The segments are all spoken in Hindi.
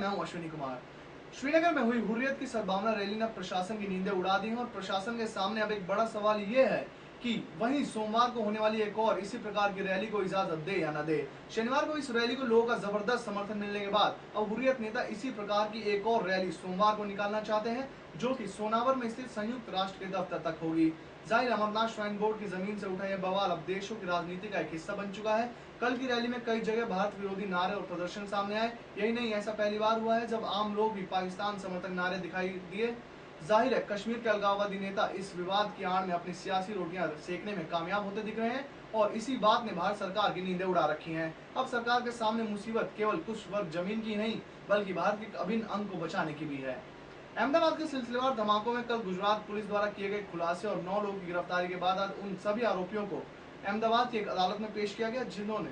मैं हूं अश्विनी कुमार। श्रीनगर में हुई हुर्रियत की सद्भावना रैली ने प्रशासन की नींदें उड़ा दी हैं और प्रशासन के सामने अब एक बड़ा सवाल ये है कि वहीं सोमवार को होने वाली एक और इसी प्रकार की रैली को इजाजत दे या न दे। शनिवार को इस रैली को लोगों का जबरदस्त समर्थन मिलने के बाद अब हुर्रियत नेता इसी प्रकार की एक और रैली सोमवार को निकालना चाहते हैं, जो कि सोनावर में स्थित संयुक्त राष्ट्र के दफ्तर तक होगी। जाहिर अमरनाथ श्राइन बोर्ड की जमीन से उठा यह बवाल अब देशों की राजनीति का एक हिस्सा बन चुका है। कल की रैली में कई जगह भारत विरोधी नारे और प्रदर्शन सामने आए। यही नहीं, ऐसा पहली बार हुआ है जब आम लोग भी पाकिस्तान समर्थक नारे दिखाई दिए। जाहिर है कश्मीर के अलगाववादी नेता इस विवाद की आड़ में अपनी सियासी रोटियां सेकने में कामयाब होते दिख रहे हैं और इसी बात ने भारत सरकार की नींदें उड़ा रखी हैं। अब सरकार के सामने मुसीबत केवल कुछ वर्ग जमीन की नहीं बल्कि भारत के अभिन्न अंग को बचाने की भी है। अहमदाबाद के सिलसिलेवार धमाकों में कल गुजरात पुलिस द्वारा किए गए खुलासे और 9 लोगों की गिरफ्तारी के बाद आज उन सभी आरोपियों को अहमदाबाद की एक अदालत में पेश किया गया, जिन्होंने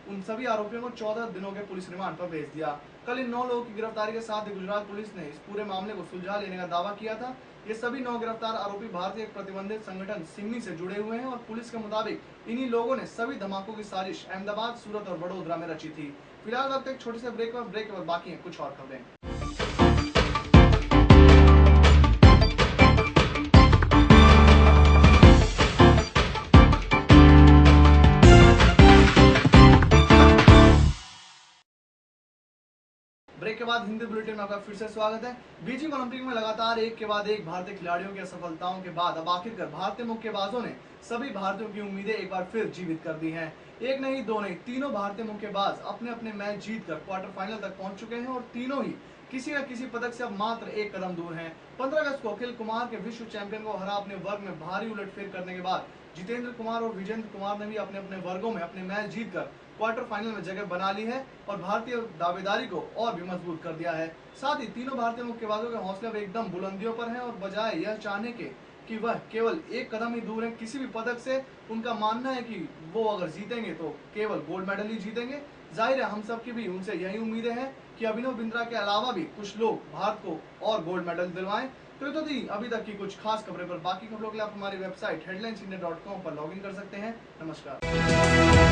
उन सभी आरोपियों को 14 दिनों के पुलिस रिमांड पर भेज दिया। कल इन 9 लोगों की गिरफ्तारी के साथ ही गुजरात पुलिस ने इस पूरे मामले को सुलझा लेने का दावा किया था। ये सभी 9 गिरफ्तार आरोपी भारतीय प्रतिबंधित संगठन सिमी से जुड़े हुए हैं और पुलिस के मुताबिक इन्हीं लोगों ने सभी धमाकों की साजिश अहमदाबाद, सूरत और वडोदरा में रची थी। फिलहाल वक्त एक छोटे से ब्रेक पर बाकी है कुछ और खबरें। ब्रेक के बाद हिंदी बुलेटिन में आपका फिर से स्वागत है। बीजिंग ओलंपिक में लगातार एक के बाद एक भारतीय खिलाड़ियों की असफलताओं के बाद अब आखिरकार भारतीय मुक्केबाजों ने सभी भारतीयों की उम्मीदें एक बार फिर जीवित कर दी हैं। एक नहीं, दो नहीं, तीनों भारतीय मुक्केबाज अपने अपने मैच जीतकर क्वार्टर फाइनल तक पहुंच चुके हैं और तीनों ही किसी न किसी पदक से अब मात्र एक कदम दूर हैं। 15 अगस्त को अखिल कुमार के विश्व चैंपियन को हरा अपने वर्ग में भारी उलटफेर करने के बाद जितेंद्र कुमार और विजेंद्र कुमार ने भी अपने अपने वर्गों में अपने मैच जीतकर क्वार्टर फाइनल में जगह बना ली है और भारतीय दावेदारी को और भी मजबूत कर दिया है। साथ ही तीनों भारतीय मुक्केबाजों के हौसले अब एकदम बुलंदियों पर हैं और बजाय यह चाहने के कि वह केवल एक कदम ही दूर है किसी भी पदक से, उनका मानना है कि वो अगर जीतेंगे तो केवल गोल्ड मेडल ही जीतेंगे। जाहिर है हम सब की भी उनसे यही उम्मीदें हैं कि अभिनव बिंद्रा के अलावा भी कुछ लोग भारत को और गोल्ड मेडल दिलवाएं। तो ये तो थी अभी तक की कुछ खास खबरें, पर बाकी खबरों के लिए आप हमारी वेबसाइट headlinesindia.com पर लॉगिन कर सकते हैं। नमस्कार।